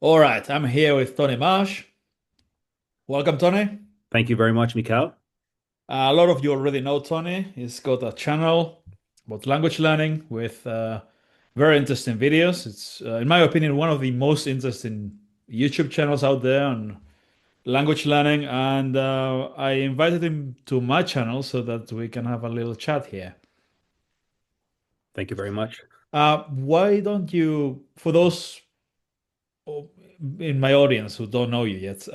All right, I'm here with Tony Marsh. Welcome, Tony. Thank you very much, Mikhail. A lot of you already know Tony. He's got a channel about language learning with very interesting videos. It's, in my opinion, one of the most interesting YouTube channels out there on language learning. And I invited him to my channel so that we can have a little chat here. Thank you very much. Why don't you, for those in my audience who don't know you yet,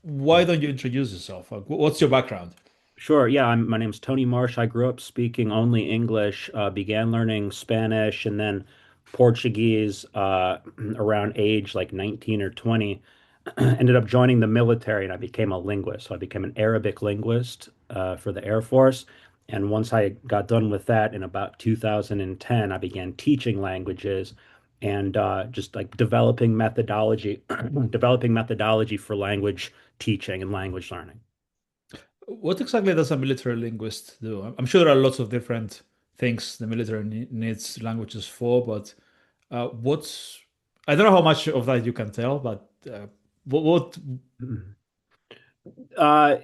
why don't you introduce yourself? What's your background? Sure. Yeah, my name's Tony Marsh. I grew up speaking only English, began learning Spanish and then Portuguese around age like 19 or 20. Ended up joining the military and I became a linguist. So I became an Arabic linguist for the Air Force. And once I got done with that in about 2010, I began teaching languages and just like developing methodology for language teaching and language learning. What exactly does a military linguist do? I'm sure there are lots of different things the military needs languages for, but what's I don't know how much of that you can tell, but what Uh,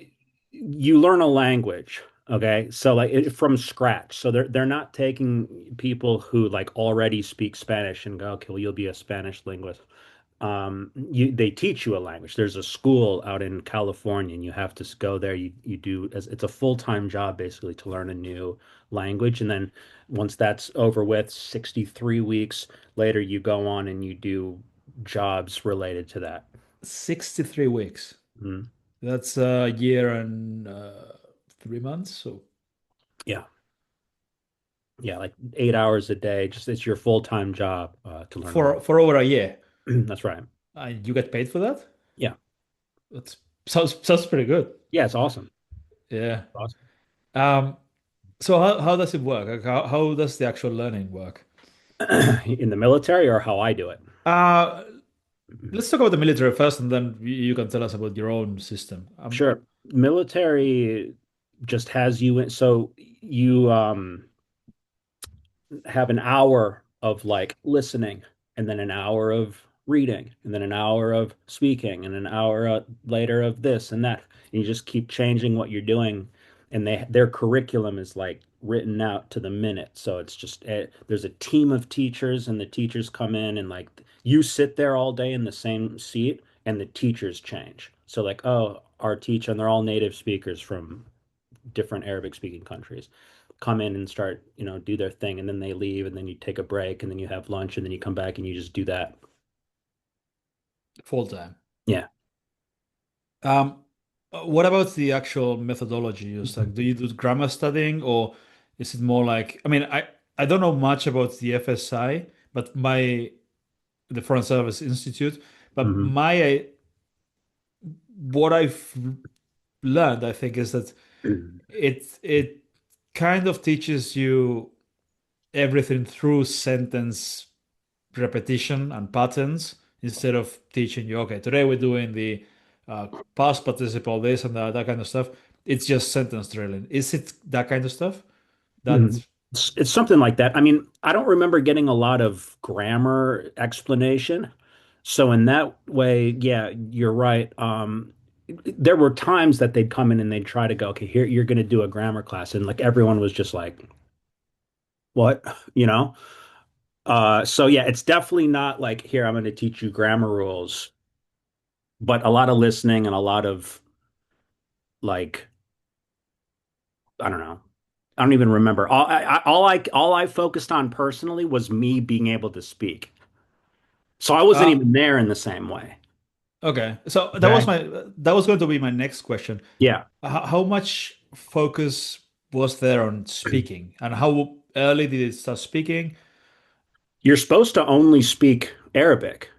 you learn a language, okay? So like from scratch. So they're not taking people who like already speak Spanish and go, okay, well, you'll be a Spanish linguist. They teach you a language. There's a school out in California, and you have to go there. You do as it's a full-time job basically to learn a new language, and then once that's over with, 63 weeks later, you go on and you do jobs related to that. 63 weeks. Mhm. That's a year and 3 months. So Yeah. Yeah, like 8 hours a day. Just it's your full-time job to learn a for language. for over a year. That's right. You get paid for that? Yeah. That sounds pretty good. Yeah, it's awesome. Yeah. Awesome. Um, so how does it work? Like how does the actual learning work? In the military or how I do it. Uh, let's talk about the military first, and then you can tell us about your own system. Sure. Military just has you in, so you have an hour of like listening and then an hour of reading and then an hour of speaking and an hour later of this and that. And you just keep changing what you're doing. And their curriculum is like written out to the minute. So it's just there's a team of teachers and the teachers come in and like you sit there all day in the same seat and the teachers change. So like, oh, our teacher, and they're all native speakers from different Arabic speaking countries come in and start, do their thing and then they leave and then you take a break and then you have lunch and then you come back and you just do that. Full time. Yeah. Um, what about the actual methodology used? Like, do you do grammar studying, or is it more like, I mean, I don't know much about the FSI, but the Foreign Service Institute, but Hmm. my what I've learned, I think, is that it kind of teaches you everything through sentence repetition and patterns instead of teaching you, okay, today we're doing the uh, past participle, this and that kind of stuff. It's just sentence drilling. Is it that kind of stuff? Hmm. That It's something like that. I mean, I don't remember getting a lot of grammar explanation. So in that way, yeah, you're right. There were times that they'd come in and they'd try to go, okay, here you're going to do a grammar class, and like everyone was just like, what, you know? So yeah, it's definitely not like here, I'm going to teach you grammar rules, but a lot of listening and a lot of like, I don't know. I don't even remember. All I focused on personally was me being able to speak. So I wasn't uh even there in the same way. okay. So Okay. that was going to be my next question. Yeah. How much focus was there on speaking, and how early did it start speaking? You're supposed to only speak Arabic,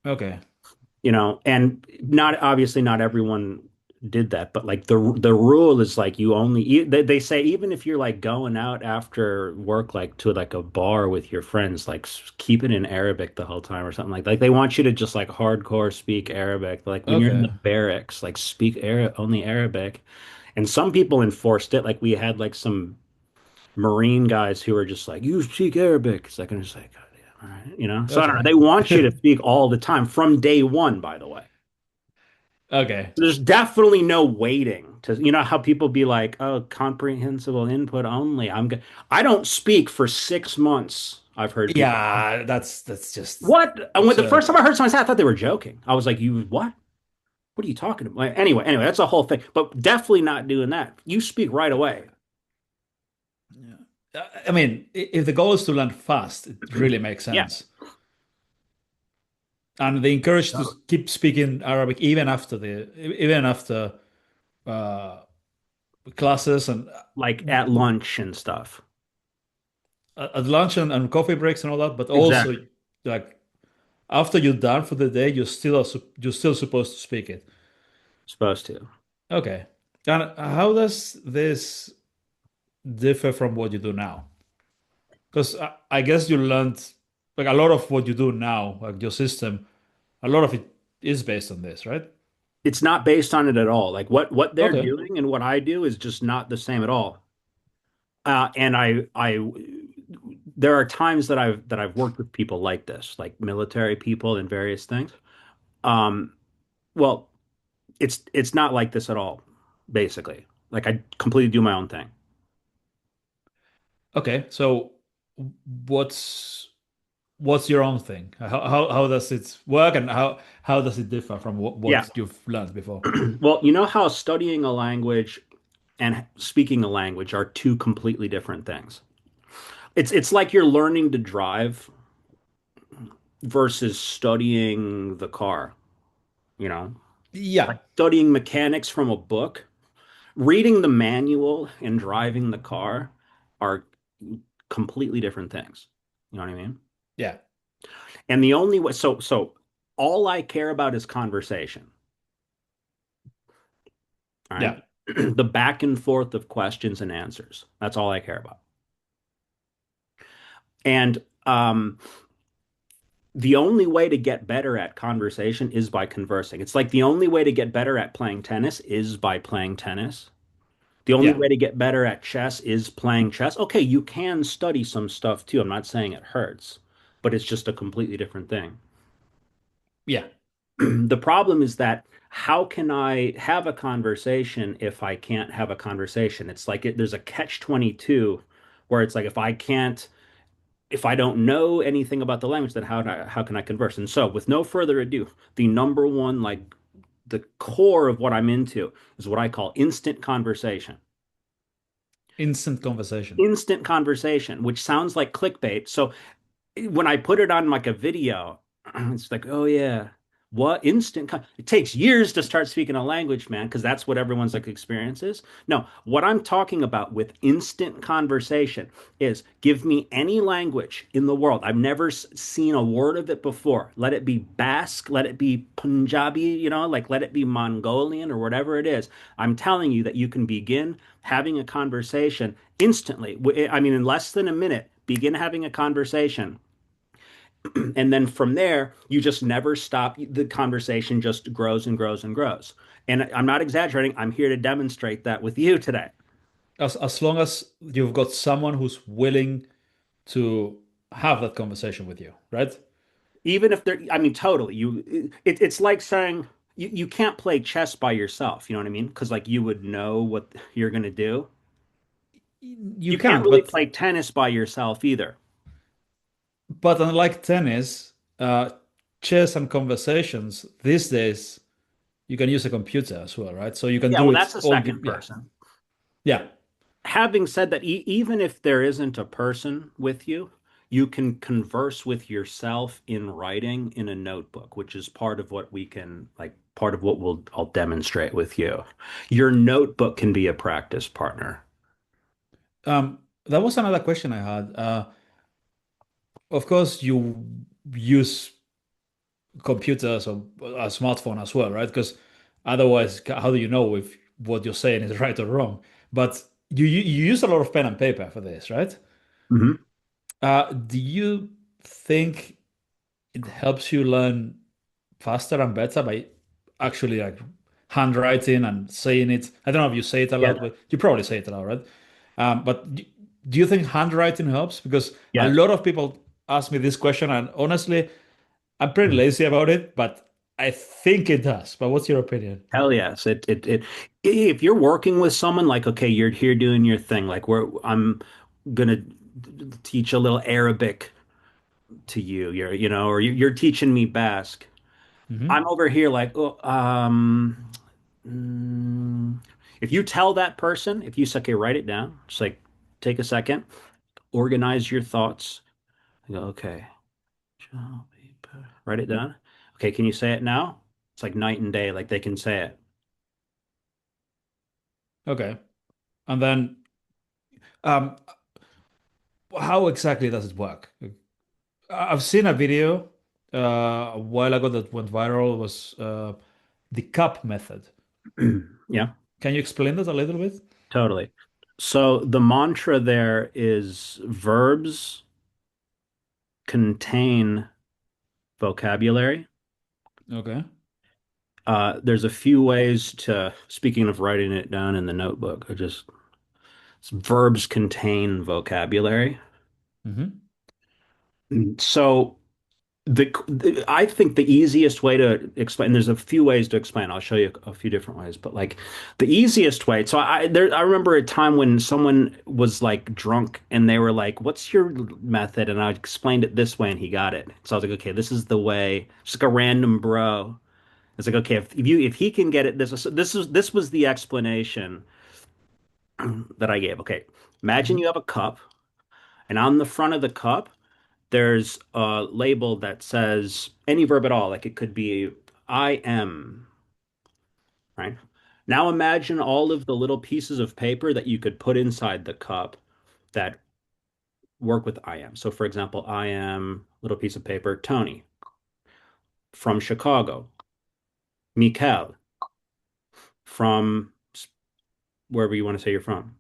Okay. and not obviously not everyone did that, but like the rule is like you only they say even if you're like going out after work like to like a bar with your friends, like keep it in Arabic the whole time or something like they want you to just like hardcore speak Arabic. Like when you're in the Okay. barracks, like speak only Arabic. And some people enforced it. Like we had like some Marine guys who were just like, you speak Arabic. It's like I'm just like, So I don't know. Okay. They want you to speak all the time from day one, by the way. Okay. There's definitely no waiting to, how people be like, oh, comprehensible input only. I don't speak for 6 months. I've heard people. Yeah, that's just What? And when the absurd. first time I heard someone say, I thought they were joking. I was like, you what? What are you talking about? Anyway, that's a whole thing. But definitely not doing that. You speak right away. Yeah. I mean, if the goal is to learn fast, it really makes Yeah. sense. And they encourage to keep speaking Arabic even after uh, classes and Like at lunch and stuff. at lunch and coffee breaks and all that. But also, Exactly. like after you're done for the day, you're still supposed to speak it. Supposed to. Okay. And how does this differ from what you do now? Because I guess you learned like a lot of what you do now, like your system, a lot of it is based on this, right? It's not based on it at all. Like what they're Okay. doing and what I do is just not the same at all. And there are times that I've worked with people like this, like military people and various things. Um, well, it's not like this at all, basically. Like I completely do my own thing. Okay. So what's what's your own thing? How does it work and how does it differ from Yeah. what you've learned before? Well, you know how studying a language and speaking a language are two completely different things. It's like you're learning to drive versus studying the car, you know? Like Yeah. studying mechanics from a book, reading the manual and driving the car are completely different things. You know what I mean? Yeah. And the only way, so all I care about is conversation. All right. Yeah. The back and forth of questions and answers. That's all I care about. And the only way to get better at conversation is by conversing. It's like the only way to get better at playing tennis is by playing tennis. The only Yeah. way to get better at chess is playing chess. Okay, you can study some stuff too. I'm not saying it hurts, but it's just a completely different thing. Yeah. The problem is that how can I have a conversation if I can't have a conversation? It's like there's a catch 22 where it's like if I don't know anything about the language, then how can I converse? And so, with no further ado, the number one, like the core of what I'm into is what I call instant conversation. Instant conversation. Instant conversation, which sounds like clickbait. So when I put it on like a video, it's like, oh yeah, what it takes years to start speaking a language, man, because that's what everyone's like experiences. No, what I'm talking about with instant conversation is give me any language in the world. I've never seen a word of it before. Let it be Basque, let it be Punjabi, like let it be Mongolian or whatever it is. I'm telling you that you can begin having a conversation instantly. I mean, in less than a minute, begin having a conversation, and then from there you just never stop. The conversation just grows and grows and grows, and I'm not exaggerating. I'm here to demonstrate that with you today. As long as you've got someone who's willing to have that conversation with you, right? Even if they're, I mean, totally, it's like saying you can't play chess by yourself, you know what I mean? Because like you would know what you're going to do. You You can't can't, really play tennis by yourself either. but unlike tennis, chess and conversations these days, you can use a computer as well, right? So you can Yeah, do well, it that's a all. second Yeah, person. yeah. Having said that, even if there isn't a person with you, you can converse with yourself in writing in a notebook, which is part of what we can, like, part of what I'll demonstrate with you. Your notebook can be a practice partner. That was another question I had. Of course, you use computers or a smartphone as well, right? Because otherwise, how do you know if what you're saying is right or wrong? But you use a lot of pen and paper for this, right? Mhm. Do you think it helps you learn faster and better by actually like handwriting and saying it? I don't know if you say it aloud, Yes. but you probably say it aloud, right? But do you think handwriting helps? Because a Yes. lot of people asked me this question, and honestly, I'm pretty Mm. lazy about it, but I think it does. But what's your opinion? Hell yes. If you're working with someone like, okay, you're here doing your thing, like I'm gonna teach a little Arabic to you, or you're teaching me Basque. I'm Hmm. over here like, oh, mm, if you tell that person, if you say, okay, write it down, just like take a second, organize your thoughts. I go, okay, write it down. Okay, can you say it now? It's like night and day, like they can say it. Okay. And then, um, how exactly does it work? I've seen a video a while ago that went viral. Was the cup method. Yeah, Can you explain that a little bit? totally. So the mantra there is verbs contain vocabulary. Okay. There's a few ways to, speaking of writing it down in the notebook, verbs contain vocabulary. Hmm. So I think the easiest way to explain, there's a few ways to explain. I'll show you a few different ways, but like the easiest way. So I remember a time when someone was like drunk and they were like, "What's your method?" And I explained it this way, and he got it. So I was like, "Okay, this is the way." Just like a random bro. It's like, okay, if he can get it, this was the explanation that I gave. Okay, imagine you Hmm. have a cup, and on the front of the cup, there's a label that says any verb at all. Like it could be I am, right? Now imagine all of the little pieces of paper that you could put inside the cup that work with I am. So, for example, I am little piece of paper, Tony from Chicago, Mikel from wherever you want to say you're from,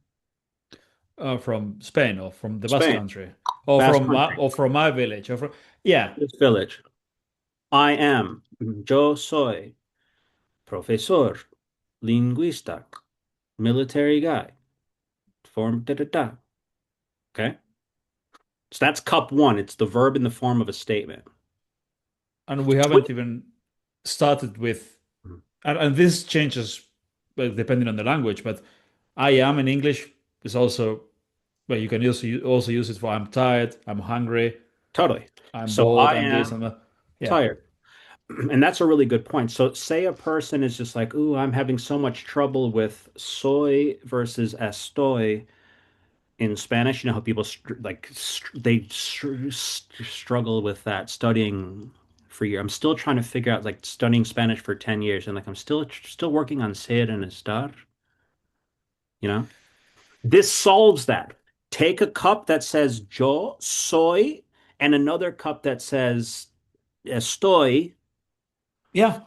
From Spain or from the Basque Spain, Country Basque Country, or from my village or from yeah. this village. I am, yo soy profesor, linguista, military guy, form da da da. Okay. So that's cup one. It's the verb in the form of a statement. And we haven't even started with and this changes depending on the language, but I am in English is also well you can also use it for I'm tired, I'm hungry, Totally. I'm So bored, I I'm this, am I'm that. Yeah. tired. And that's a really good point. So say a person is just like, ooh, I'm having so much trouble with soy versus estoy in Spanish. You know how people struggle with that studying for years. I'm still trying to figure out like studying Spanish for 10 years and like I'm still working on ser and estar, you know? This solves that. Take a cup that says yo soy and another cup that says estoy Yeah.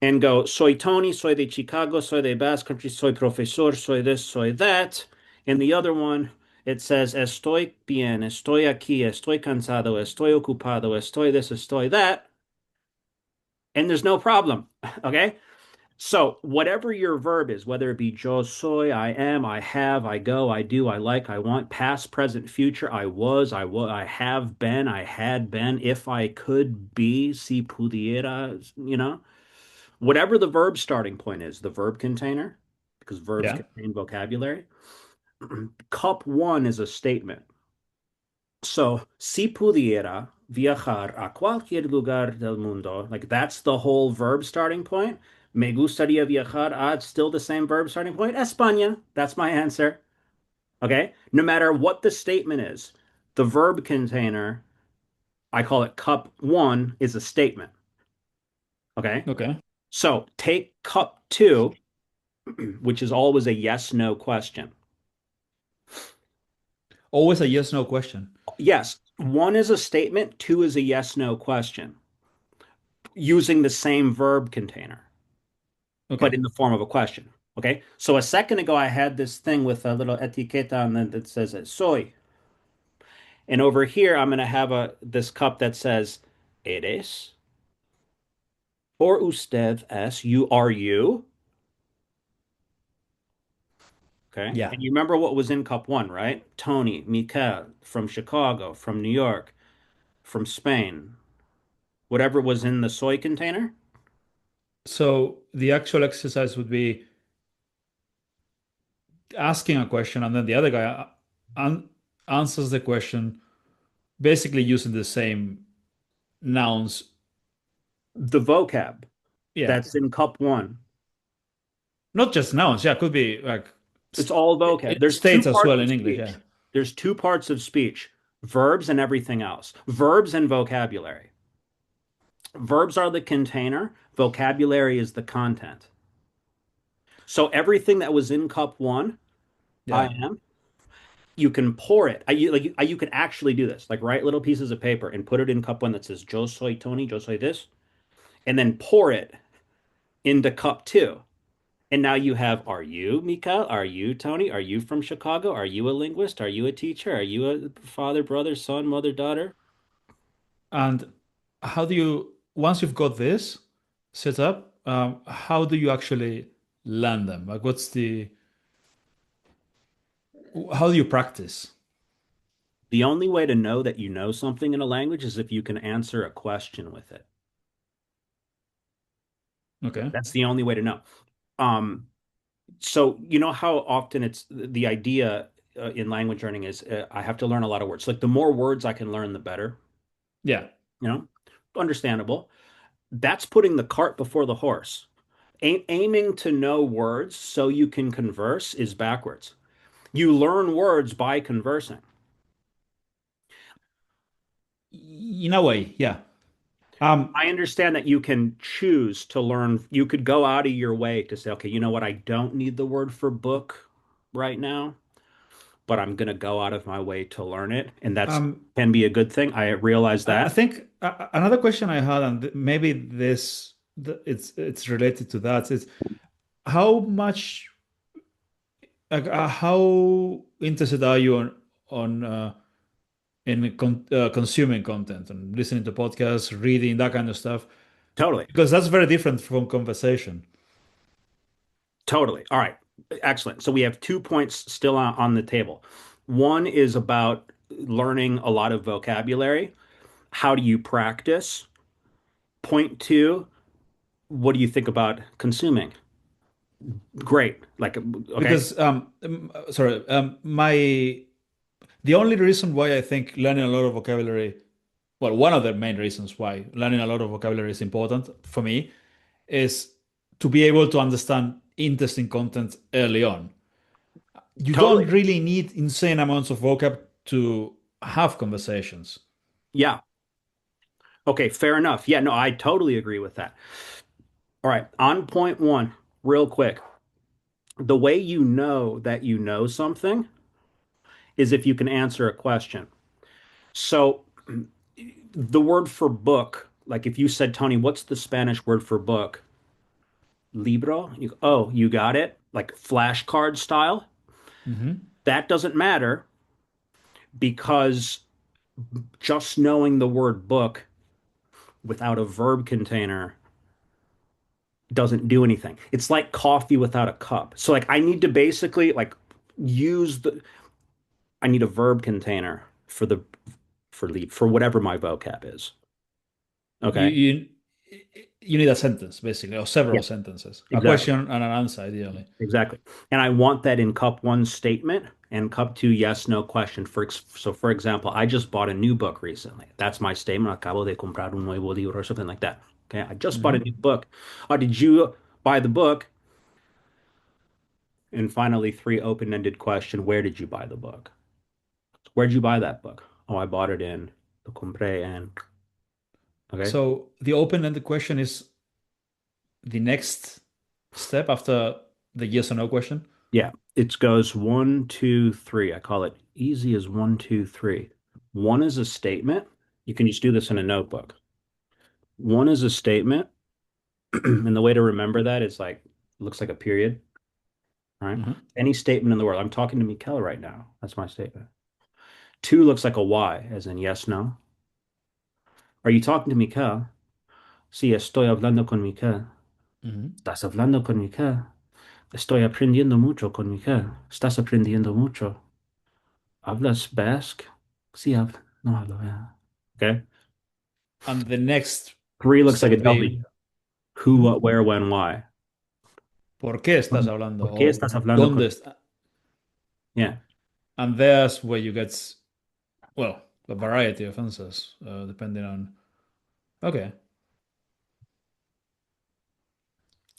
and go soy Tony, soy de Chicago, soy de Basque Country, soy profesor, soy this, soy that. And the other one, it says estoy bien, estoy aquí, estoy cansado, estoy ocupado, estoy this, estoy that. And there's no problem. Okay. So, whatever your verb is, whether it be yo soy, I am, I have, I go, I do, I like, I want, past, present, future, I have been, I had been, if I could be, si pudiera, whatever the verb starting point is, the verb container, because verbs Yeah. contain vocabulary. Cup one is a statement. So, si pudiera viajar a cualquier lugar del mundo, like that's the whole verb starting point. Me gustaría viajar a, it's still the same verb starting point. España, that's my answer. Okay. No matter what the statement is, the verb container, I call it cup one, is a statement. Okay. Okay. So take cup two, which is always a yes no question. Always a yes no question. Yes, one is a statement, two is a yes no question using the same verb container, but Okay. in the form of a question. Okay. So a second ago, I had this thing with a little etiqueta and then that says soy. And over here, I'm going to have this cup that says eres or usted es, you are you. Okay. Yeah. And you remember what was in cup one, right? Tony, Mika from Chicago, from New York. from Spain. Whatever was in the soy container. So the actual exercise would be asking a question, and then the other guy an answers the question, basically using the same nouns. The vocab Yeah, that's in cup one. not just nouns. Yeah, could be like It's all vocab. There's two states as parts well of in English. Yeah, speech. There's two parts of speech, verbs and everything else. Verbs and vocabulary. Verbs are the container, vocabulary is the content. So everything that was in cup one, I yeah. am. You can pour it. You can actually do this. Like write little pieces of paper and put it in cup one that says "Yo soy Tony, yo soy this," and then pour it into cup two. And now you have, are you, Mikael? Are you, Tony? Are you from Chicago? Are you a linguist? Are you a teacher? Are you a father, brother, son, mother, daughter? And how do you, once you've got this set up, how do you actually land them? Like, how do you practice? The only way to know that you know something in a language is if you can answer a question with it. Okay. That's the only way to know. Um, so you know how often it's the idea in language learning is I have to learn a lot of words. Like the more words I can learn, the better, Yeah. you know, understandable. That's putting the cart before the horse. Aiming to know words so you can converse is backwards. You learn words by conversing. In a way, yeah. Um, I understand that you can choose to learn. You could go out of your way to say, okay, you know what? I don't need the word for book right now, but I'm going to go out of my way to learn it. And that's um, can be a good thing. I realize I that. think another question I had, and maybe it's related to that, is how much, like, how interested are you on in consuming content and listening to podcasts, reading that kind of stuff? Totally. Because that's very different from conversation. Totally. All right. Excellent. So we have 2 points still on the table. One is about learning a lot of vocabulary. How do you practice? Point two, what do you think about consuming? Great. Like, okay, Because sorry, my the only reason why I think learning a lot of vocabulary, well, one of the main reasons why learning a lot of vocabulary is important for me is to be able to understand interesting content early on. You don't totally. really need insane amounts of vocab to have conversations. Yeah. Okay, fair enough. Yeah, no, I totally agree with that. All right, on point one, real quick. The way you know that you know something is if you can answer a question. So the word for book, like if you said, Tony, what's the Spanish word for book? Libro. Oh, you got it. Like flashcard style. Hmm. That doesn't matter because just knowing the word book without a verb container doesn't do anything. It's like coffee without a cup. So like I need to basically like use the I need a verb container for the for lead for whatever my vocab is. You Okay. you you need a sentence basically, or Yeah, several sentences, a exactly. question and an answer ideally. Exactly. And I want that in cup one statement and cup two yes, no question. So for example, I just bought a new book recently. That's my statement. Acabo de comprar un nuevo libro or something like that. Okay. I just bought a new Hmm. book. Oh, did you buy the book? And finally, three open-ended question. Where did you buy the book? Where'd you buy that book? Oh, I bought it in. Lo compré en. Okay. So the open-ended question is the next step after the yes or no question. Yeah. It goes one, two, three. I call it easy as one, two, three. One is a statement. You can just do this in a notebook. One is a statement. And the way to remember that is like, looks like a period. All right. Hmm. Any statement in the world. I'm talking to Mikkel right now. That's my statement. Two looks like a Y, as in yes, no. Are you talking to Mikkel? Sí, estoy hablando con Mikkel. Hmm. ¿Estás hablando con Mikkel? Estoy aprendiendo mucho con Mikkel. ¿Estás aprendiendo mucho? ¿Hablas Basque? Sí, no hablo. Yeah. Okay. And the next Three looks like step a would W. be, Who, mhm, what, where, when, why. ¿por qué estás hablando? ¿Por qué O estás hablando ¿dónde con? está? Yeah, And there's where you get, well, a variety of answers, depending on. Okay.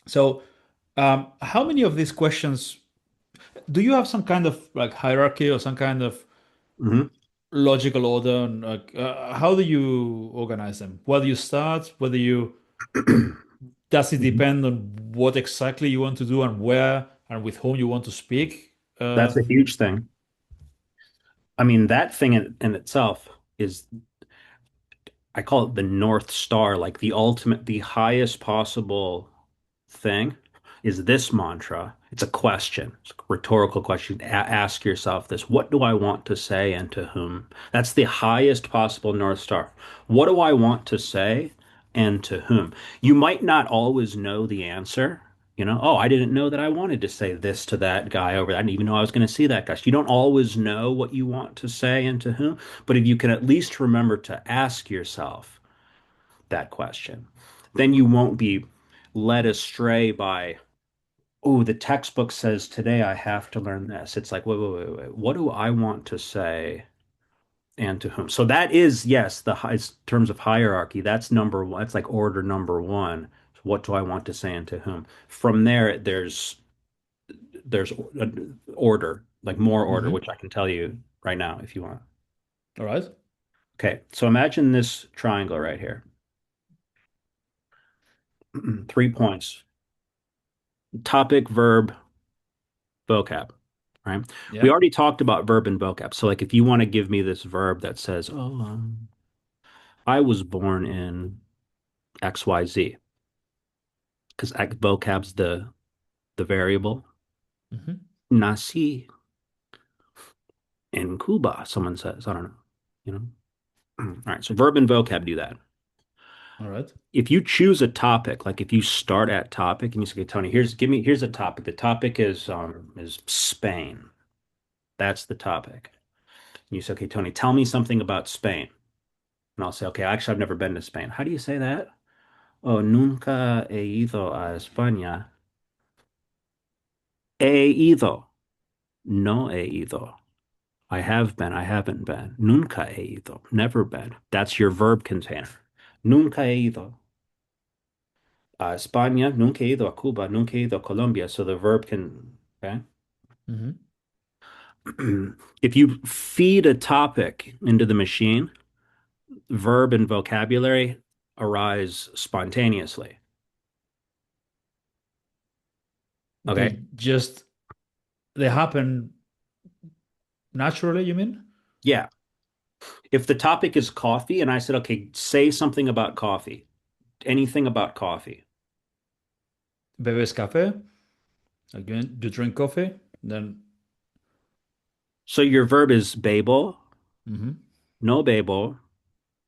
So, how many of these questions do you have some kind of like hierarchy or some kind of hmm logical order? And, like, how do you organize them? Where do you start? Whether you does it depend on what exactly you want to do and where and with whom you want to speak? That's a huge thing. I mean, that thing in itself is, I call it the North Star, like the ultimate, the highest possible thing is this mantra. It's a question, it's a rhetorical question. Ask yourself this: what do I want to say and to whom? That's the highest possible North Star. What do I want to say and to whom? You might not always know the answer. Oh, I didn't know that I wanted to say this to that guy over there. I didn't even know I was going to see that guy. So you don't always know what you want to say and to whom, but if you can at least remember to ask yourself that question, then you won't be led astray by, oh, the textbook says today I have to learn this. It's like, wait, wait, wait, wait. What do I want to say and to whom? So that is, yes, the high terms of hierarchy. That's number one. It's like order number one. What do I want to say and to whom? From there, there's order, like more order, Mhm. which I can tell you right now if you want. All right. Okay, so imagine this triangle right here. 3 points. Topic, verb, vocab, right? We Yeah. already talked about verb and vocab. So, like, if you want to give me this verb that says, "Oh, I was born in XYZ," because vocab's the variable. Mhm. Nací in Cuba, someone says. I don't know. You know. All right. So, verb and vocab do that. All right. If you choose a topic, like if you start at topic and you say, "Okay, Tony, here's a topic. The topic is Spain. That's the topic." And you say, "Okay, Tony, tell me something about Spain." And I'll say, okay, actually, I've never been to Spain. How do you say that? Oh, nunca he ido a España. He ido. No he ido. I have been. I haven't been. Nunca he ido. Never been. That's your verb container. Nunca he ido a España. Nunca he ido a Cuba. Nunca he ido a Colombia. So the verb can, okay? Mhm. If you feed a topic into the machine, verb and vocabulary arise spontaneously. Okay? They they happen naturally, you mean? Yeah. If the topic is coffee and I said, okay, say something about coffee, anything about coffee. Bebes café, like you drink coffee, then So your verb is bebo, mhm. no bebo,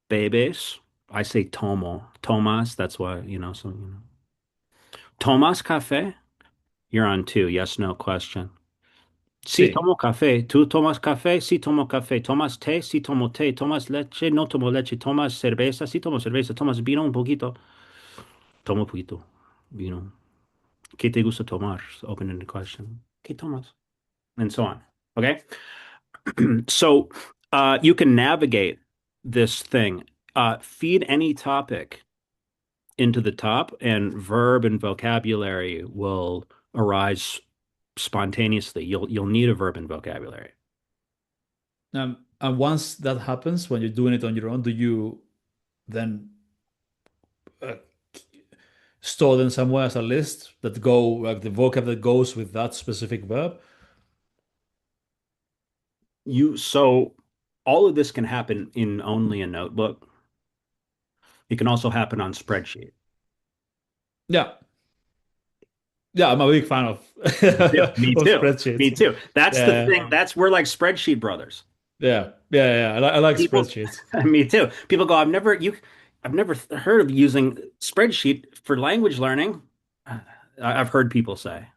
bebes. I say tomo, tomas. That's why, so. Tomas café? You're on two. Yes, no question. Sí, Sí. tomo café. ¿Tú tomas café? Sí, tomo café. ¿Tomas té? Sí, tomo té. ¿Tomas leche? No tomo leche. ¿Tomas cerveza? Sí, tomo cerveza. ¿Tomas vino? Un poquito. Tomo un poquito. Vino. ¿Qué te gusta tomar? Open-ended question. ¿Qué tomas? And so on. Okay. So you can navigate this thing. Feed any topic into the top, and verb and vocabulary will arise spontaneously. You'll need a verb and vocabulary. And once that happens, when you're doing it on your own, do you then uh, store them somewhere as a list that go like the vocab that goes with that specific verb? So all of this can happen in only a notebook. It can also happen on spreadsheet. Yeah. Yeah, I'm a big fan of Me too. Me of too. Me spreadsheets. too. That's the Yeah. thing. That's we're like spreadsheet brothers. Yeah. I like People, spreadsheets. me too. People go, I've never heard of using spreadsheet for language learning. I've heard people say,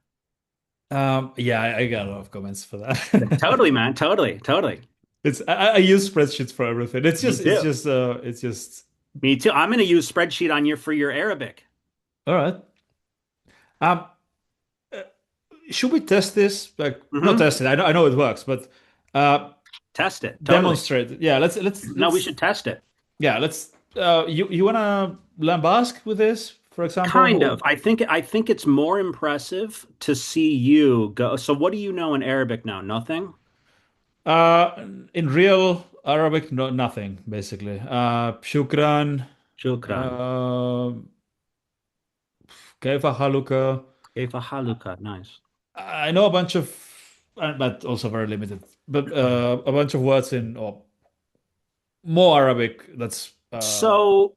Yeah, I got a lot of comments for that. totally, man, totally, totally. I use spreadsheets for everything. Me It's too. just it's just. Me too. I'm going to use spreadsheet on you for your Arabic. All right. Um, uh, should we test this? Like, not Hmm. test it. I know it works, but uh, Test it. Totally. demonstrate it. Yeah, No, we should test it. yeah, let's. You wanna learn Basque with this, for example? Kind of. I think it's more impressive to see you go. So what do you know in Arabic now? Nothing? In real Arabic, no, nothing basically. Shukran. Shukran. Uh, كيف حالك? كيف حالك? Nice. I know a bunch of, but also very limited. But a bunch of words in or more Arabic. That's So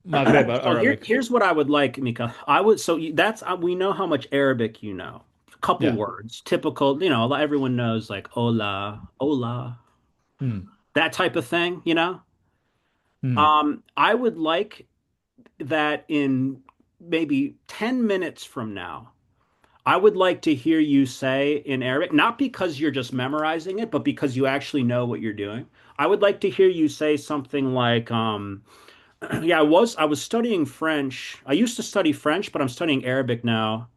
Maghreb so Arabic. here's what I would like, Mika. I would so that's we know how much Arabic you know. A couple Yeah. words, typical, everyone knows like hola, hola, Hmm. that type of thing. Hmm. I would like that in maybe 10 minutes from now. I would like to hear you say in Arabic, not because you're just memorizing it, but because you actually know what you're doing. I would like to hear you say something like, yeah, I was studying French. I used to study French, but I'm studying Arabic now.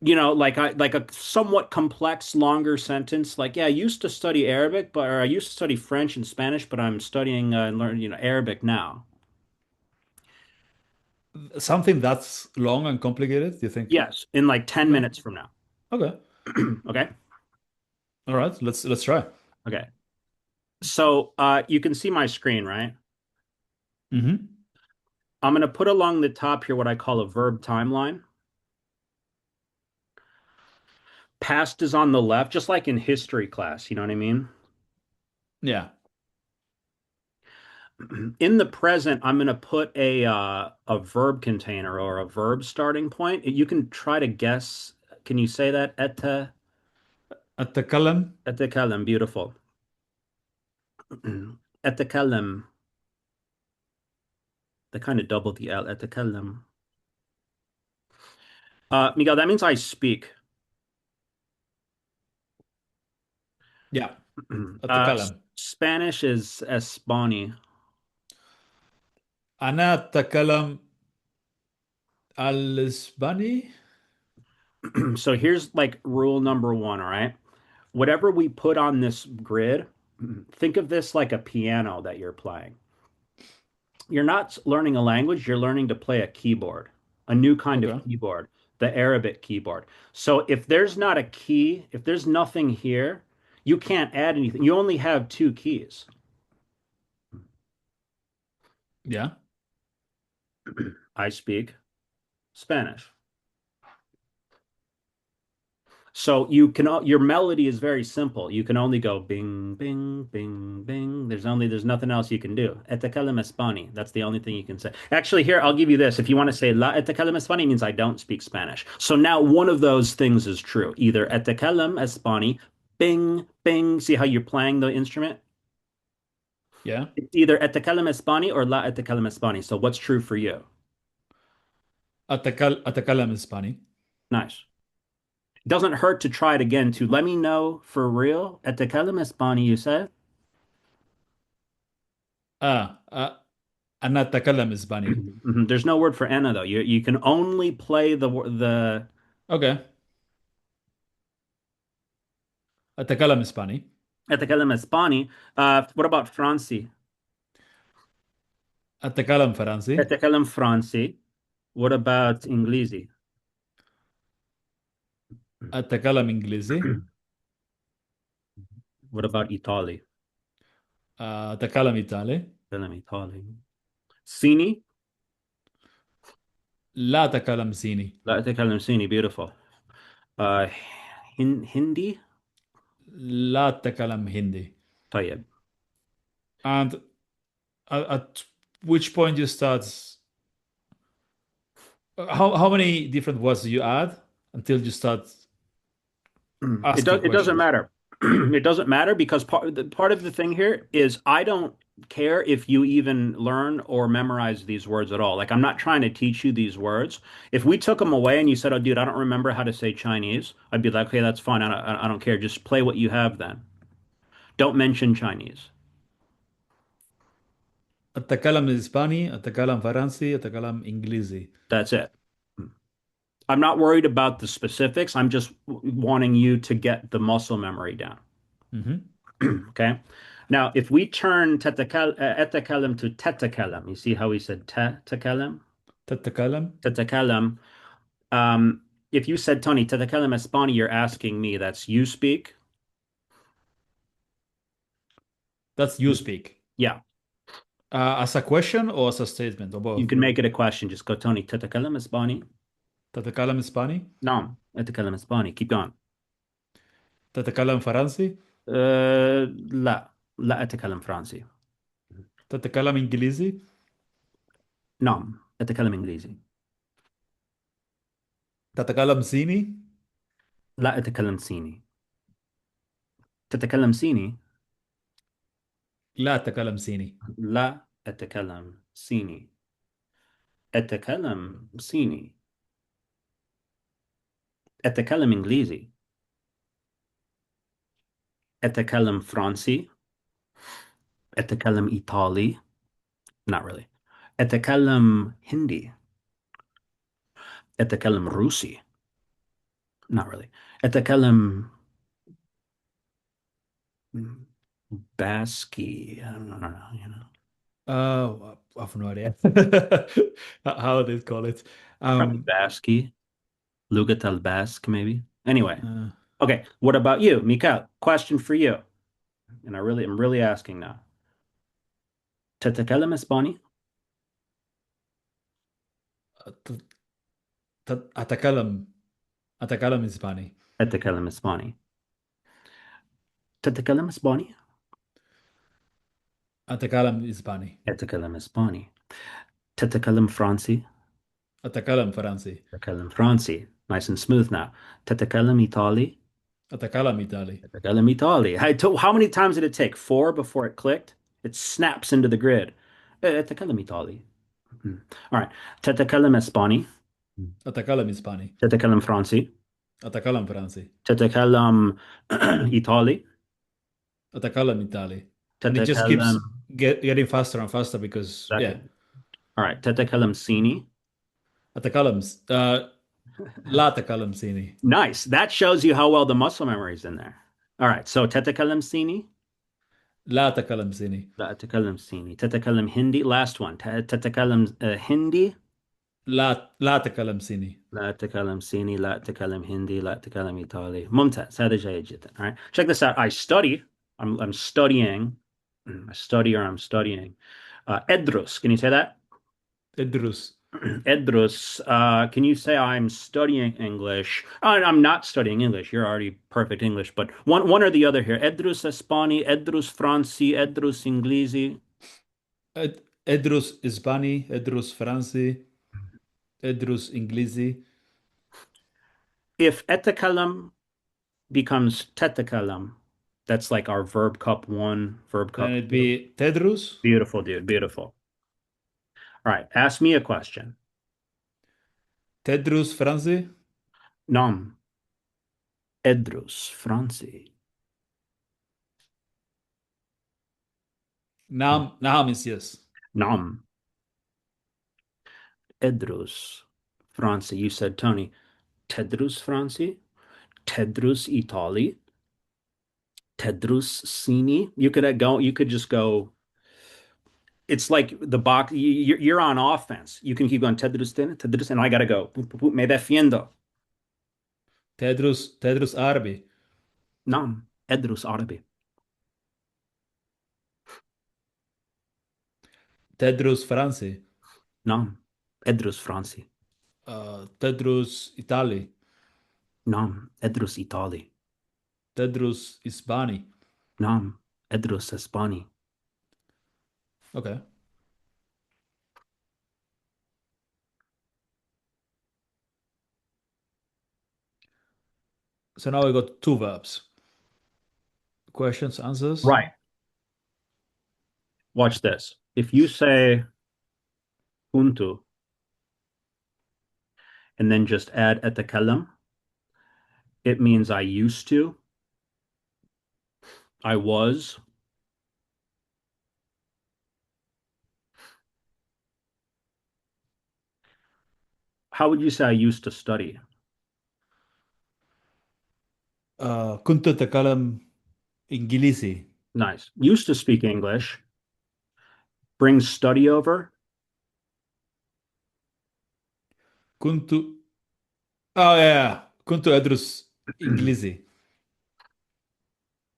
Like a somewhat complex, longer sentence. Like, yeah, I used to study Arabic, or I used to study French and Spanish, but I'm studying and learning, Arabic now. Something that's long and complicated, do you think? Yes, in like 10 Okay. minutes from now. Okay. Okay. All right. Let's try. Okay. So you can see my screen, right? Hmm. I'm going to put along the top here what I call a verb timeline. Past is on the left, just like in history class. You know what I mean? Yeah. In the present, I'm going to put a verb container or a verb starting point. You can try to guess. Can you say that? أتكلم. Etekalem, beautiful. Etekalem. They kind of double the L. Etekalem. Miguel, that means I speak. Yeah. أتكلم. Spanish is Espani. أنا أتكلم الإسباني. So here's like rule number one, all right? Whatever we put on this grid, think of this like a piano that you're playing. You're not learning a language, you're learning to play a keyboard, a new kind of Okay. keyboard, the Arabic keyboard. So if there's not a key, if there's nothing here, you can't add anything. You only have two keys. Yeah. I speak Spanish. So your melody is very simple. You can only go bing, bing, bing, bing. There's nothing else you can do. Etakalem Espani. That's the only thing you can say. Actually, here, I'll give you this. If you want to say La Etakalem Espani, means I don't speak Spanish. So now one of those things is true. Either Etakalem Espani, bing, bing. See how you're playing the instrument? Yeah. It's either Etakalem Espani or La Etakalem Espani. So what's true for you? أتكلم إسباني. Nice. Doesn't hurt to try it again to let me know for real. Etakalem Espani, you said? آه. أنا أتكلم إسباني. Mhm. There's no word for Anna though. You can only play the Okay. أتكلم إسباني. أتكلم إسباني. What about Franci? أتكلم فرنسي. أتكلم فرنسي. What about إنجليزي? أتكلم إنجليزي. What about إيطالي؟ أتكلم إيطالي. أتكلم إيطالي. صيني؟ لا أتكلم صيني. لا أتكلم صيني. Beautiful. Uh, هندي؟ لا أتكلم هندي. طيب. And at which point you start, how many different words do you add until you start asking It doesn't questions? matter. It doesn't matter because part of the thing here is I don't care if you even learn or memorize these words at all. Like I'm not trying to teach you these words. If we took them away and you said, "Oh, dude, I don't remember how to say Chinese," I'd be like, "Okay, that's fine. I don't care. Just play what you have then. Don't mention Chinese." أتكلم إسباني، أتكلم فرنسي، أتكلم إنجليزي. That's it. I'm not worried about the specifics. I'm just wanting you to get the muscle memory down. مهم. Okay. Now, if we turn etakalem to tetakalem, you see how he said tetakalem? تتكلم. Tetakalem. If you said, Tony, tetakalem Espani, you're asking me, that's you speak? That's you speak. Yeah. As a question or as a statement or You both? can make it a question. Just go, Tony, tetakalem Espani? تتكلم إسباني. No, etakalem Espani. Keep going. تتكلم فرنسي. لا لا أتكلم فرنسي. تتكلم إنجليزي. نعم أتكلم إنجليزي. تتكلم صيني. لا أتكلم صيني. تتكلم صيني؟ لا أتكلم صيني. لا أتكلم صيني. أتكلم صيني. أتكلم إنجليزي. أتكلم فرنسي. أتكلم إيطالي. Not really. أتكلم هندي. أتكلم روسي. Not really. أتكلم Basque. I don't know, you know. I've no idea how they call it. Probably Um, Basque. Lugat al Basque, maybe. Anyway. uh, Okay. What about you, Mikael? Question for you. And I'm really asking now. تتكلم إسباني؟ ت- أتكلم إسباني. أتكلم إسباني. تتكلم إسباني؟ أتكلم إسباني. أتكلم إسباني. تتكلم فرنسي؟ أتكلم فرنسي. أتكلم فرنسي. Nice and smooth now. تتكلم إيطالي؟ أتكلم إيطالي. أتكلم إيطالي. How many times did it take? Four before it clicked? It snaps into the grid. أتكلم إيطالي. All right. تتكلم إسباني؟ أتكلم إسباني. تتكلم فرنسي؟ أتكلم فرنسي. تتكلم إيطالي؟ أتكلم إيطالي. And it just keeps تتكلم getting faster and faster because yeah. second. All right. تتكلم صيني؟ أتكلم لا أتكلم صيني. Nice. That shows you how well the muscle memory is in there. All right. So تتكلم صيني؟ لا أتكلم صيني. لا أتكلم صيني. تتكلم هندي. Last one. تتكلم هندي؟ لا أتكلم صيني. لا أتكلم صيني. لا أتكلم هندي. لا أتكلم إيطالي. ممتاز. هذا جيد جدا. All right. Check this out. I study. I'm studying. I study or I'm studying. Edrus. Can you say that? ادرس. Edrus. Can you say I'm studying English? I'm not studying English. You're already perfect English, but one or the other here. Edrus Espani, Edrus Franci, Edrus Inglesi. ادرس إسباني. ادرس فرنسي. ادرس إنجليزي. If etekalam becomes tetekalam, that's like our verb cup one, verb Then cup it'd two. be تدرس. Beautiful, dude. Beautiful. All right. Ask me a question. تدرس فرنسي. Nam. Edrus Franci. نعم نعم is yes. Nam. Edrus Franci. You said, Tony, Tedrus Franci? Tedrus Itali? Tedrus Sini. You could just go. It's like the box. You're on offense. You can keep going. Tedrus, and I gotta go. Me defiendo. تدرس عربي. Nam. Edrus Arabi. تدرس فرنسي. Nam. Edrus Franci. تدرس إيطالي. Nam. Edrus Itali. تدرس إسباني. Nam. Edrus Espani. Okay. So now we got two verbs. Questions, answers. Right. Watch this. If you say kuntu and then just add etakalam, it means I used to, I was, How would you say I used to study? كنت أتكلم إنجليزي. Nice. Used to speak English. Brings study over. كنت كنت أدرس إنجليزي.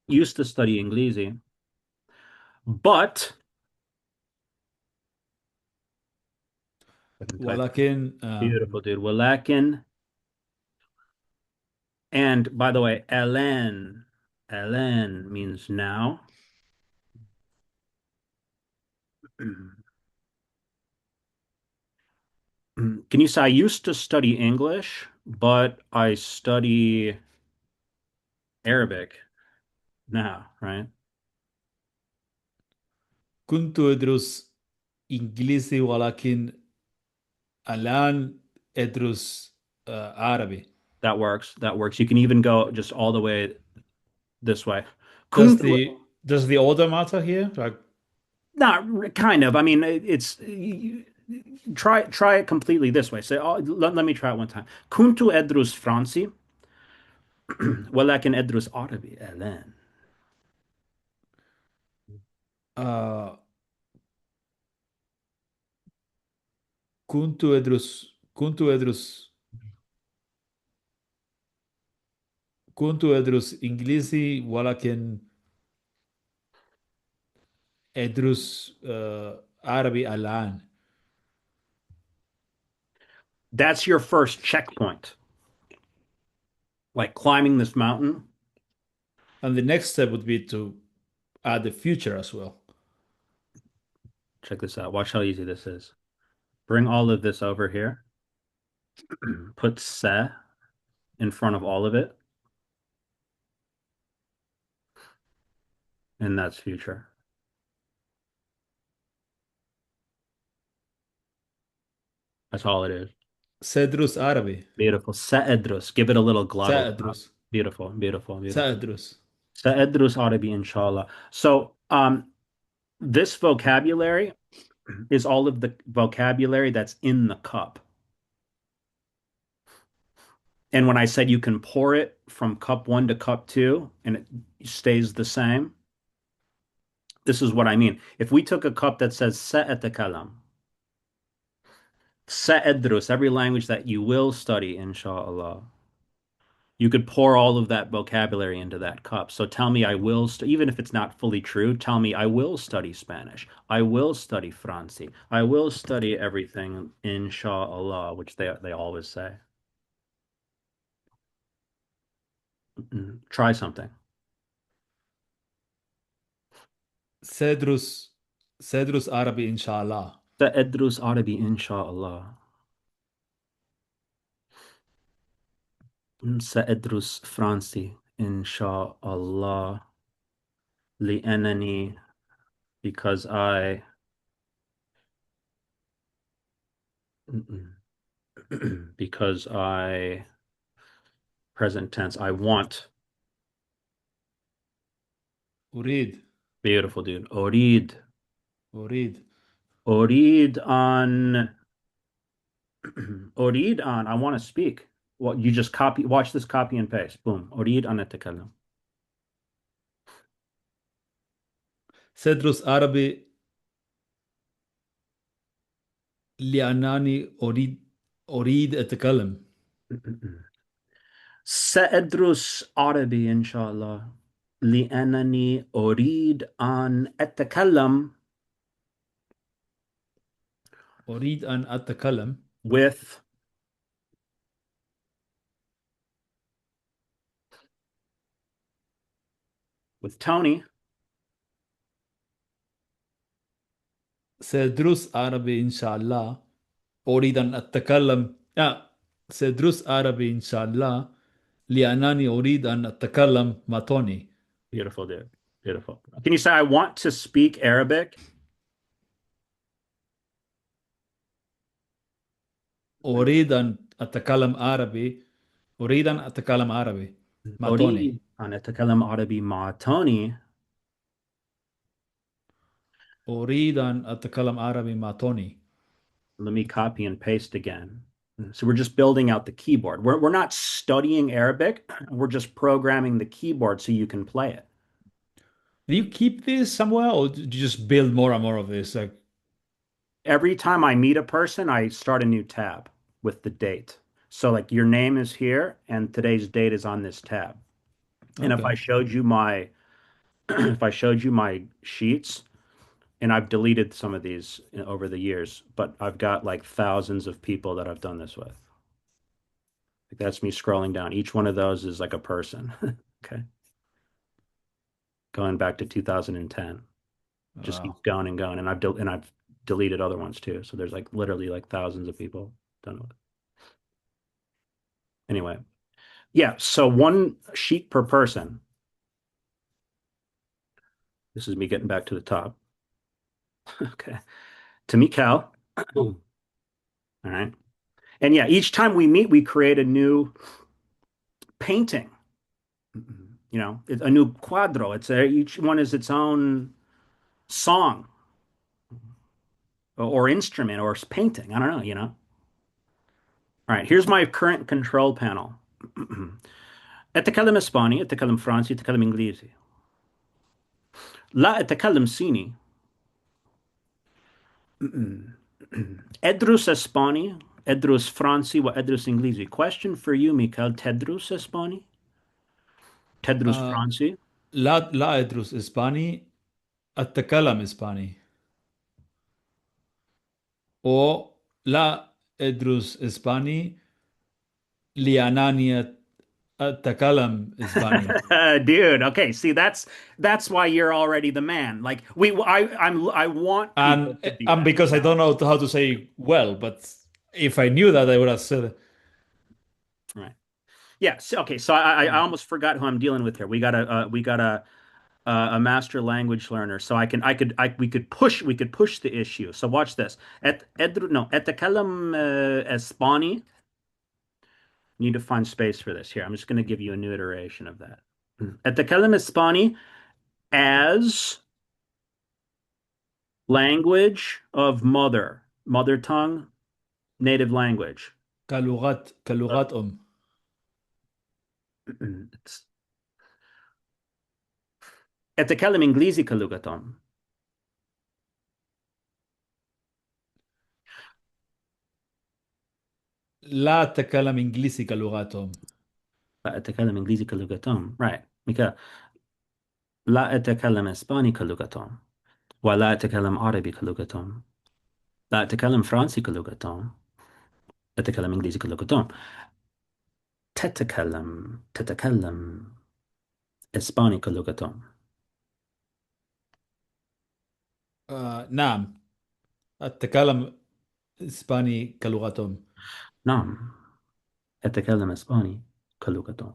Used to study English. But I can type. ولكن Beautiful, dude. ولكن and by the way, Ellen means now. Can you say I used to study English, but I study Arabic now, right? كنت أدرس إنجليزي ولكن الآن أدرس عربي. That works. That works. You can even go just all the way this way. Does كنت the order matter here? Like, not kind of. I mean, it's try it completely this way. Say, oh, let me try it one time. كنت أدرس فرنسي ولكن أدرس عربي الآن. آه كنت أدرس إنجليزي ولكن أدرس عربي الآن. That's your first checkpoint. Like climbing this mountain. And the next step would be to add the future as well. Check this out. Watch how easy this is. Bring all of this over here. Put se in front of all of it, and that's future. That's all it is. سأدرس عربي. Beautiful. Se'edrus. Give it a little glottal sound. سأدرس Beautiful, beautiful, beautiful. سأدرس Se'edrus ought to be inshallah. So, this vocabulary is all of the vocabulary that's in the cup. And when I said you can pour it from cup one to cup two and it stays the same, this is what I mean. If we took a cup that says Se'etekalam, Se'edrus, every language that you will study, inshallah, you could pour all of that vocabulary into that cup. So tell me I will, even if it's not fully true, tell me I will study Spanish. I will study Franci. I will study everything, inshallah, which they always say. Try something. سأدرس سأدرس عربي إن شاء الله. سأدرس عربي إن شاء الله. سأدرس فرنسي إن شاء الله. لأنني because I because I present tense I want. أريد Beautiful, dude. أريد. أريد أريد أن أريد أن I want to speak. Well, you just copy, watch this copy and paste. Boom. أريد أن أتكلم. سأدرس عربي لأنني أريد أتكلم. سأدرس عربي إن شاء الله لأنني أريد أن أتكلم أريد أن أتكلم with Tony. سأدرس عربي إن شاء الله. أريد أن أتكلم سأدرس عربي إن شاء الله لأنني أريد أن أتكلم مع توني. Beautiful, dude. Beautiful. Can you say I want to speak Arabic? أريد أن أتكلم عربي. أريد أن أتكلم عربي مع توني. أريد أن أتكلم عربي مع توني. أريد أن أتكلم عربي مع توني. Let me copy and paste again. So we're just building out the keyboard. We're not studying Arabic. We're just programming the keyboard so you can play it. Do you keep this somewhere, or do you just build more and more of this? Like, Every time I meet a person, I start a new tab with the date. So like your name is here and today's date is on this tab. And if I okay. showed you my if I showed you my sheets, and I've deleted some of these over the years, but I've got like thousands of people that I've done this with. Like that's me scrolling down. Each one of those is like a person. Okay. Going back to 2010. Just Wow. keeps going and going. And I've deleted other ones too. So there's like literally like thousands of people done with. Anyway, yeah. So one sheet per person. This is me getting back to the top. Okay. To meet Cal. All right. And yeah, each time we meet, we create a new painting. A new quadro. Each one is its own song or instrument or painting. I don't know. All right, here's my current control panel. أتكلم إسباني، أتكلم فرنسي، أتكلم إنجليزي. لا أتكلم صيني. أدرس إسباني، أدرس فرنسي، وأدرس إنجليزي. Question for you, Mikael. تدرس إسباني؟ تدرس Uh, فرنسي؟ لا أدرس إسباني، أتكلم إسباني. أو لا أدرس إسباني لأنني أتكلم إسباني. Dude, okay. See, that's why you're already the man. Like I want people to be And that, because I don't know how to say well, but if I knew that, I would have said, Right. Yeah. So, okay. So I almost forgot who I'm dealing with here. We got a master language learner. So we could push the issue. So watch this. No, أتكلم إسباني. Need to find space for this here. I'm just going to give you a new iteration of that. أتكلم إسباني as language of mother tongue, native language. كلغات أم. It's أتكلم إنجليزي كلغة أم. لا أتكلم إنجليزي كلغات أم. لا أتكلم إنجليزي كلغة أم. Right. Mika, لا أتكلم إسباني كلغة أم. ولا أتكلم عربي كلغة أم. لا أتكلم فرنسي كلغة أم. أتكلم إنجليزي كلغة أم. تتكلم إسباني كلغة أم. نعم، أتكلم إسباني كلغة أم. نعم. أتكلم إسباني كلغة أم.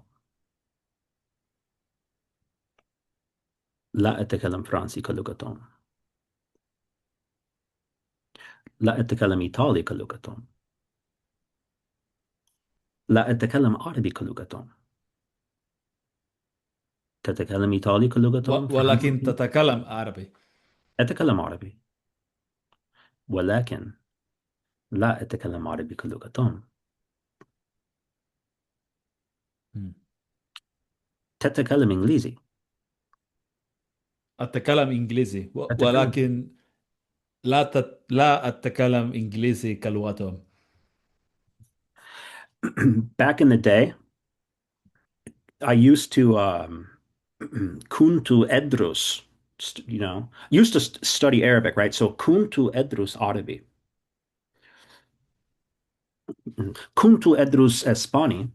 لا أتكلم فرنسي كلغة أم. لا أتكلم إيطالي كلغة أم. لا أتكلم عربي كلغة أم. تتكلم إيطالي كلغة أم ولكن فرنسي. تتكلم عربي. أتكلم عربي ولكن لا أتكلم عربي كلغة أم. مم. تتكلم إنجليزي. أتكلم إنجليزي أتكلم. ولكن لا أتكلم إنجليزي كلغة أم. Back in the day, I used to kuntu edrus, used to study Arabic, right? So kuntu edrus Arabi. Kuntu edrus Espani.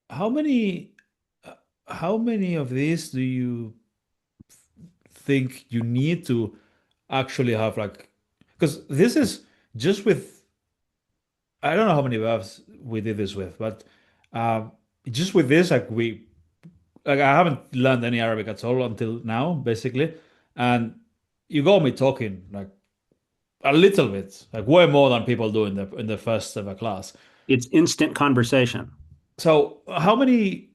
How many uh, how many of these do you think you need to actually have, like, because this is just with, I don't know how many verbs we did this with, but um just with this, like, I haven't learned any Arabic at all until now, basically. And you got me talking like a little bit, like way more than people do in the first ever class. It's instant conversation. So how many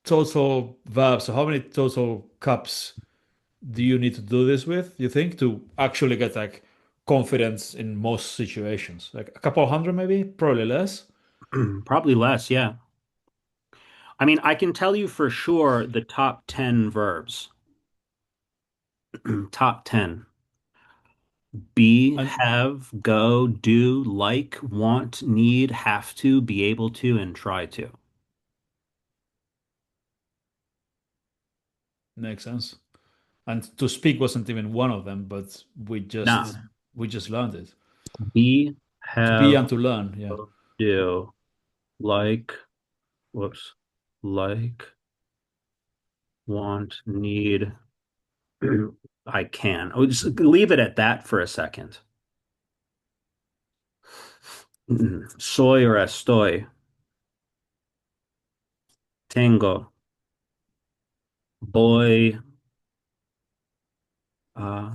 total verbs, or how many total cups do you need to do this with, you think, to actually get like confident in most situations. Like a couple hundred, maybe, probably less. Probably less, yeah. I mean, I can tell you for sure the top 10 verbs. Top 10. Be, And have, go, do, like, want, need, have to, be able to, and try to. makes sense. And to speak wasn't even one of them, but Now, we just learned it. be, To be have, and to learn, yeah. go, do, like, whoops, like, want, need, I can. Oh, just leave it at that for a second. Soy or estoy. Tengo. Voy. Uh,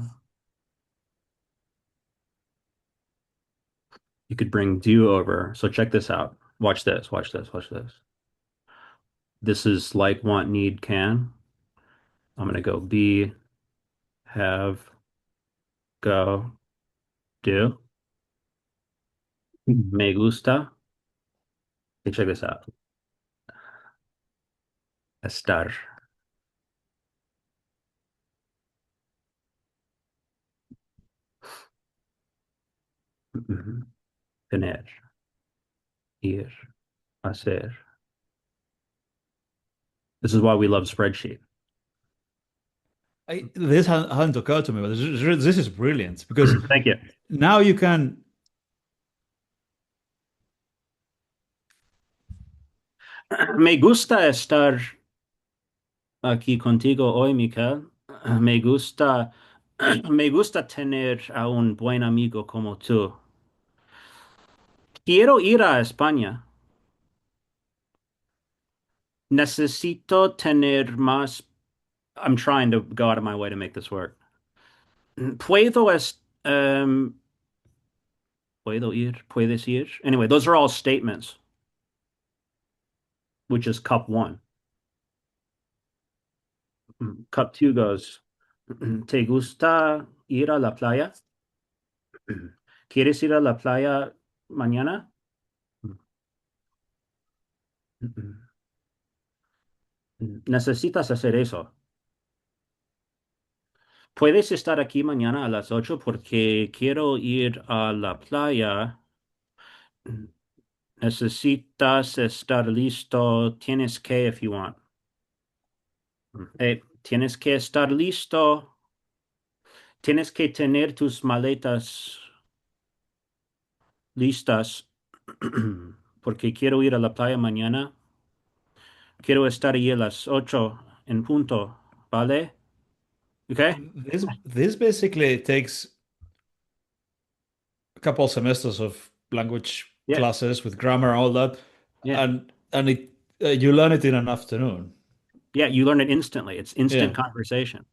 you could bring do over. So check this out. Watch this. Watch this. Watch this. This is like, want, need, can. I'm gonna go be, have, go, do. Me gusta. Okay, check this out. Estar. Tener. Ir. Hacer. This is why we love spreadsheet. This hadn't occurred to me, but this is brilliant because Thank you. now you can. Me gusta estar aquí contigo hoy, Michael. Me gusta, me gusta tener a un buen amigo como tú. Quiero ir a España. Necesito tener más. I'm trying to go out of my way to make this work. Puedo ir, puedes ir. Anyway, those are all statements, which is cup one. Cup two goes, ¿Te gusta ir a la playa? ¿Quieres ir a la playa mañana? Necesitas hacer eso. Puedes estar aquí mañana a las 8 porque quiero ir a la playa. Necesitas estar listo. Tienes que if you want. Tienes que estar listo. Tienes que tener tus maletas listas porque quiero ir a la playa mañana. Quiero estar ahí a las 8 en punto, ¿vale? Okay? This basically takes a couple semesters of language Yeah, classes with grammar, all that, yeah. and it you learn it in an afternoon. Yeah, you learn it instantly. It's instant Yeah. conversation.